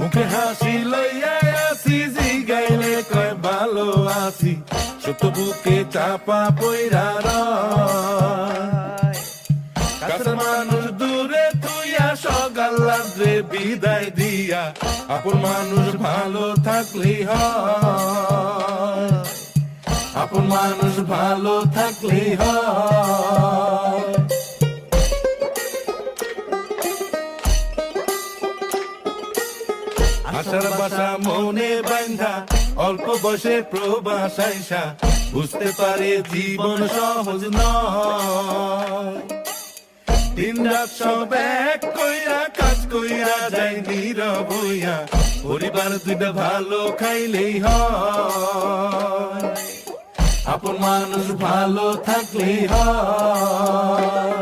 মুখে হাসি লইয়া আছি, জিগাইলে কয় ভালো আছি, সত্য বুকে চাপা পইরা রয়। কাছের মানুষ দূরে তুইয়া, সকাল রাত্রে বিদায় দিয়া, আপন মানুষ ভালো থাকলেই হয়, আপন মানুষ ভালো থাকলেই হয়। আশার বাসা মনে বান্ধা, অল্প বয়সে প্রবাস আইসা, বুঝতে পারে জীবন সহজ নয়। দিন রাত সব এক কইরা, কাজ কইরা যায় নীরব হইয়া, পরিবার দুইটা ভালো খাইলেই হয়, আপন মানুষ ভালো থাকলেই হয়।